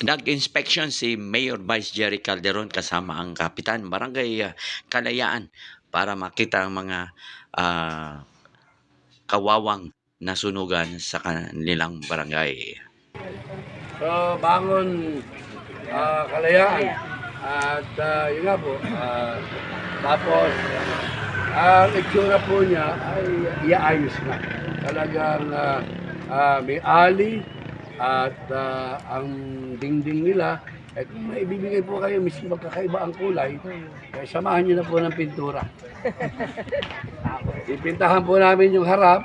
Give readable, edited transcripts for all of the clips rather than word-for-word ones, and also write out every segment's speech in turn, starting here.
Nag-inspection si Mayor Vice Jerry Calderon kasama ang kapitan Barangay Kalayaan para makita ang mga ah, kawawang nasunugan sa kanilang barangay. So, bangon kalayaan. At yun nga po, tapos ang itsura po niya ay iaayos na. Talagang may ali at ang dingding nila at may ibibigay po kayo mismo magkakaiba ang kulay, kaya samahan niyo na po ng pintura. Ipintahan po namin yung harap,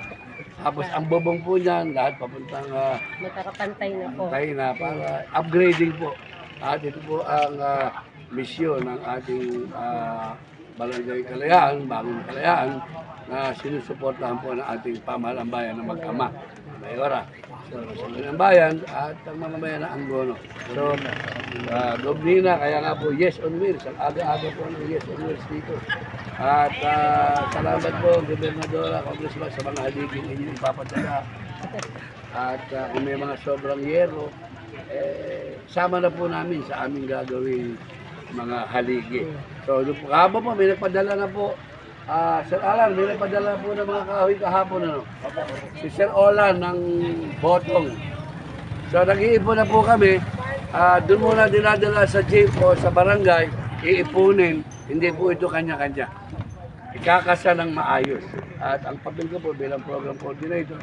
tapos ang bubong po niyan, lahat papuntang Nakakapantay na po. tayo na para upgrading po. At ito po ang misyon ng ating Barangay Kalayaan, Bagong Kalayaan, na sinusuportahan po ng ating pamahalang bayan ng mag-ama, Mayora. So, sa ng bayan at ang mga bayan ng Angono. So, Dobnina, kaya nga po, yes on wheels. Ang aga-aga po ng yes on wheels dito. At salamat po, Gobernadora, Congressman, sa mga haligin inyong ipapadala. At kung may mga sobrang yero, sama na po namin sa aming gagawin mga haligi. So, doon po, kahapon po, may nagpadala na po. Sir Alan, may nagpadala po ng mga kahoy kahapon. Ano? Si Sir Olan ng Botong. So, nag-iipon na po kami. Doon muna dinadala sa jeep o sa barangay, iipunin. Hindi po ito kanya-kanya. Ikakasa ng maayos. At ang papel ko po bilang program coordinator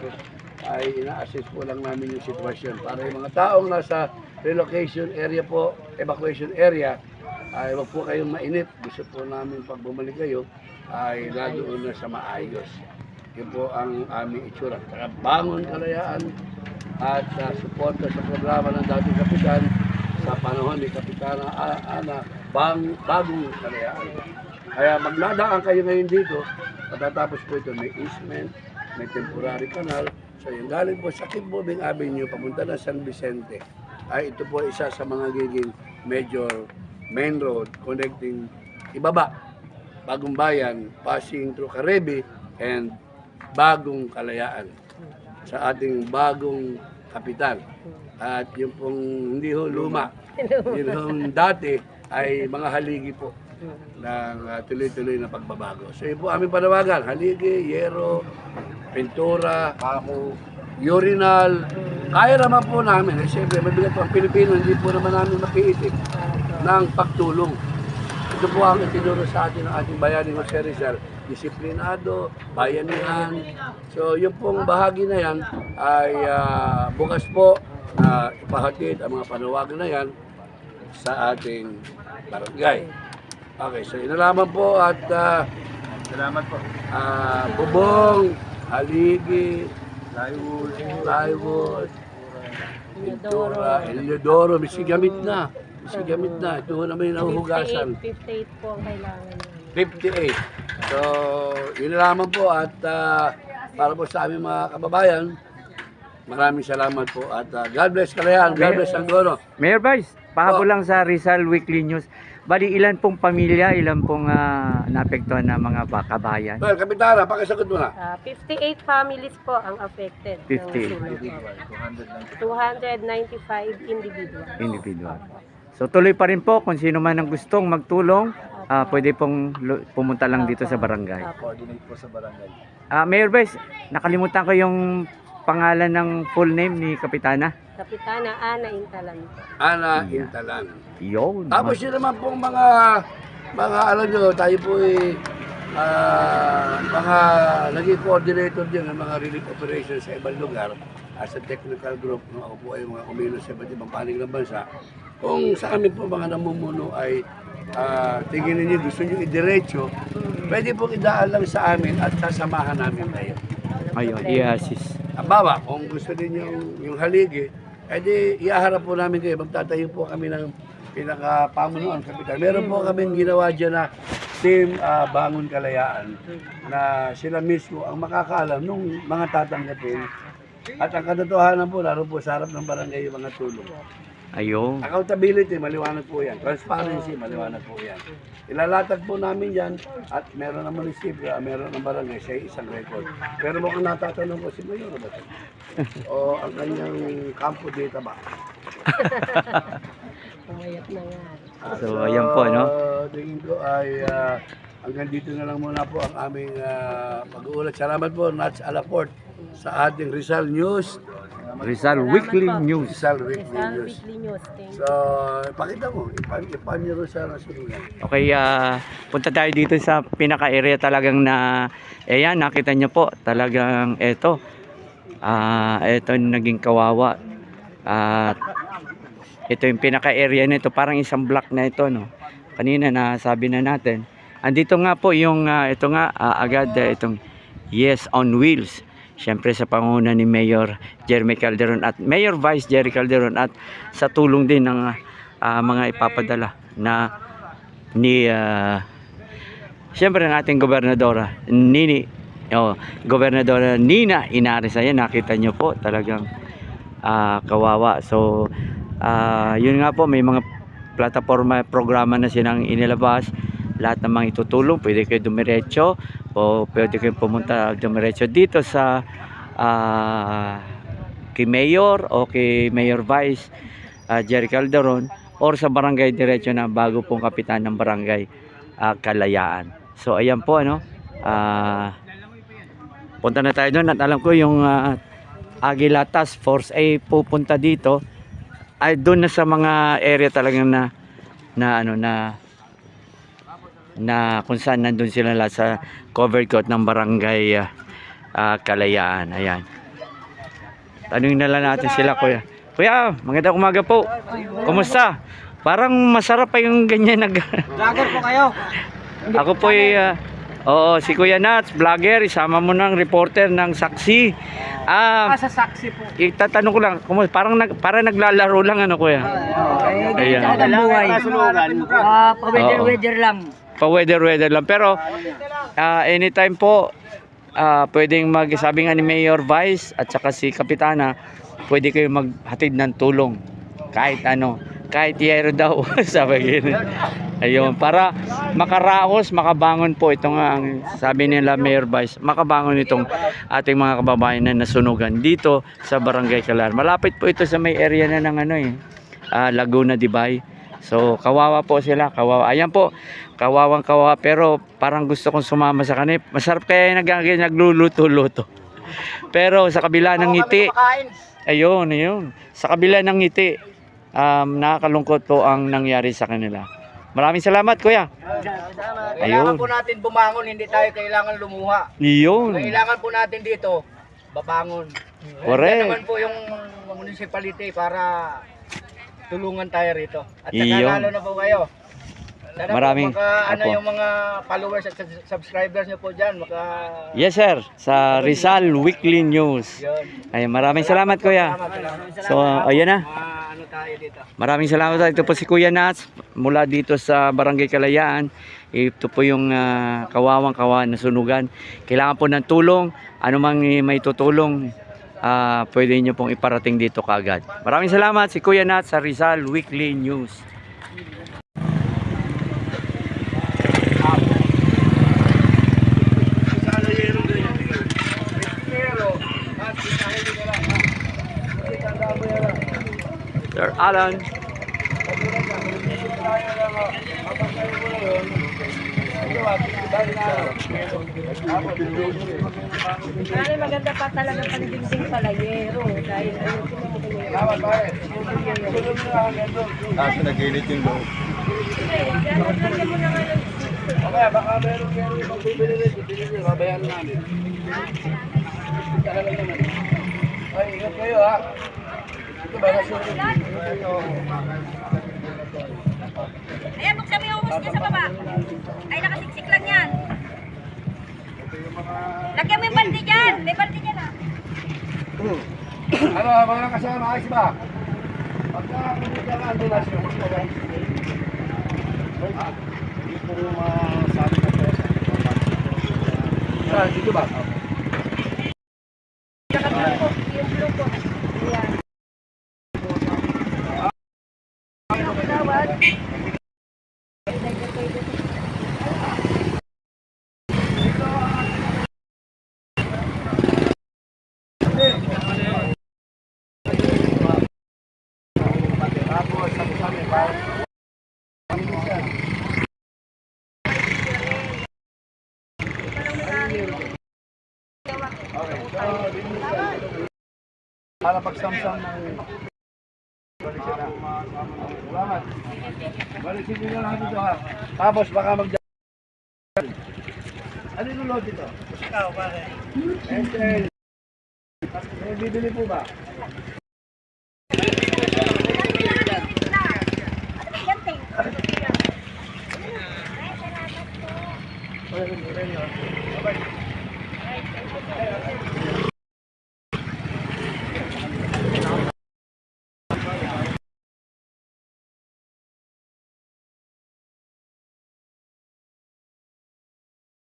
ay ina-assist po lang namin yung sitwasyon para yung mga taong nasa relocation area po, evacuation area, ay wag po kayong mainip. Gusto po namin pag bumalik kayo ay ladoon na sa maayos. Yun po ang aming itsura. Bangon Kalayaan at suporta sa programa ng dating kapitan sa panahon ni Kapitana Ana Bagong Kalayaan. Kaya magladaan kayo ngayon dito, patatapos po ito may easement, may temporary canal. So yung galing po sa Kimbubing Avenue, papunta na San Vicente, ay ito po isa sa mga giging major main road connecting ibaba, Bagong Bayan, passing through Caribe and Bagong Kalayaan sa ating bagong kapital. At yung pong hindi ho luma, yung dati ay mga haligi po ng tuloy-tuloy na pagbabago. So yun po aming panawagan, haligi, yero, pintura, pako, urinal. Kaya naman po namin, siyempre mabigat po ang Pilipino, hindi po naman namin mapiitik ng pagtulong. Ito po ang itinuro sa atin ng ating bayani Jose Rizal, disiplinado, bayanihan. So yung pong bahagi na yan ay bukas po ipahatid ang mga panawagan na yan sa ating barangay. Okay, so inalaman po at salamat po. Bubong, haligi, plywood, pintura, Eliodoro, misigamit na. Misigamit na. Ito naman yung nahuhugasan. 58 po ang kailangan. 58. So, yun naman po at para po sa aming mga kababayan, maraming salamat po at God bless Kalayaan, God bless Angono. Mayor Vice, pahabol lang sa Rizal Weekly News. Bali, ilan pong pamilya, ilan pong naapektuhan na mga kabayan? Well, Kapitana, pakisagot mo na. 58 families po ang affected. 58. 295 individual. So tuloy pa rin po kung sino man ang gustong magtulong, pwede pong pumunta lang dito sa barangay. Coordinate po sa barangay. Mayor Vice, nakalimutan ko yung pangalan ng full name ni Kapitana. Kapitana Ana Intalan po. Ana Intalan. Yun. Tapos yun naman pong mga alam nyo, tayo po mga naging coordinator din ng mga relief operations sa ibang lugar as a technical group. Ako po ay mga kumilos sa iba't ibang panig ng bansa. Kung sa amin po mga namumuno ay tingin ninyo gusto nyo idiretso, pwede pong idaan lang sa amin at sasamahan namin kayo. Ayun, i-assist. Bawa, kung gusto din yung haligi, edi iaharap po namin kayo. Magtatayo po kami ng pinaka-pamunuan, kapitan. Meron po kaming ginawa dyan na team Bangon Kalayaan na sila mismo ang makakaalam nung mga tatanggapin At ang katotohanan po, lalo po sa harap ng barangay yung mga tulong. Ayun. Accountability, maliwanag po yan. Transparency, maliwanag po yan. Ilalatag po namin yan at meron ng munisipyo, meron ng barangay sa isang record. Pero mukhang natatanong ko si Mayor ba? O ang kanyang campo data ba? Pumayat na nga. So, ayan po, no? Tingin ko ay hanggang dito na lang muna po ang aming pag-uulat. Salamat po, Nats Alaport, sa ating Rizal News. Rizal Weekly po. News. Rizal Weekly Rizal News. Weekly News. Thank So, ipakita mo, ipan niyo rin sa nasunod. Okay, punta tayo dito sa pinaka-area talagang na, ayan, nakita nyo po, talagang ito, ito yung naging kawawa. At ito yung pinaka-area nito, parang isang block na ito, no? Kanina nasabi na natin. Andito nga po yung, ito nga, agad, itong Yes on Wheels. Siyempre sa panguna ni Mayor Jeremy Calderon at Mayor Vice Jerry Calderon at sa tulong din ng mga ipapadala na ni siyempre ng ating gobernadora Gobernadora Nina Inares. Ayan, nakita nyo po talagang kawawa. So yun nga po, may mga plataforma, programa na silang inilabas. Lahat ng mga itutulong, pwede kayo dumiretso o pwede kayo pumunta dumiretso dito sa kay Mayor o kay Mayor Vice Jerry Calderon or sa barangay diretso na bago pong kapitan ng barangay Kalayaan. So ayan po, ano, punta na tayo doon at alam ko yung Aguila Task Force ay pupunta dito ay doon na sa mga area talagang na kung saan nandun sila lahat sa covered court ng barangay Kalayaan. Ayan. Tanungin na lang natin sila, kuya. Kuya, magandang umaga po. Kumusta? Parang masarap pa yung ganyan Vlogger po kayo. Ako po ay si Kuya Nats, vlogger, isama mo ng reporter ng Saksi. Sa saksi po. Itatanong ko lang, parang naglalaro lang, ano, kuya? Ayan. Buhay. Pa-weather lang. Pa-weather lang. Pero anytime po, pwedeng sabi nga ni Mayor Vice at saka si Kapitana, pwede kayo maghatid ng tulong. Kahit ano, kahit yero daw, sabi gini. Ayun, para makaraos, makabangon po. Ito nga ang sabi nila Mayor Vice, makabangon itong ating mga kababayan na nasunugan dito sa Barangay Kalayaan. Malapit po ito sa may area na ng Laguna, Dibay. So kawawa po sila, kawawa. Ayan po, kawawang kawawa, pero parang gusto kong sumama sa kanila. Masarap kaya nagluluto-luto. Pero sa kabila ng ngiti, ayun, sa kabila ng ngiti, nakakalungkot po ang nangyari sa kanila. Maraming salamat, kuya. Kailangan po natin bumangon, hindi tayo kailangan lumuha. Iyon. Kailangan po natin dito, babangon. Correct. Yan naman po yung municipality para tulungan tayo rito. At saka Iyon. lalo na po kayo. Sana Maraming- po Apo. yung mga followers at subscribers nyo po dyan. Yes, sir. Sa Rizal Weekly News. Yun. Ay, maraming salamat, kuya. So, ayan na. Ano tayo dito. Maraming salamat. Ito po si Kuya Nats mula dito sa Barangay Kalayaan. Ito po yung kawawang kawawa na sunugan. Kailangan po ng tulong. Ano mang may tutulong, pwede nyo pong iparating dito kaagad. Maraming salamat, si Kuya Nats sa Rizal Weekly News. Sir Alan. Marami maganda pa talaga pandingding palayero. Dahil ayun, Kaso nag-init yung loob. lagyan mo na nga ng Okay, baka meron ibang bibili rin. Bibili rin, babayaran namin. Talaga naman. Ay, ingat kayo, ha. Ito ba, nasunod? Ayan, buksan mo yung hose niya sa baba. Ay, nakasiksik lang yan. Lagyan mo yung balde dyan. May balde dyan ah. Ano, mga kasama, ayos ba? Pagka pumunta ka, ando na siya. Hindi po masabi ko po Dito ba? yung Para pagsamsam ng Salamat. Balikin nyo lang dito ha. Tapos baka ano yung load dito? Ikaw, pare. Enter. May bibili po ba? Ganting.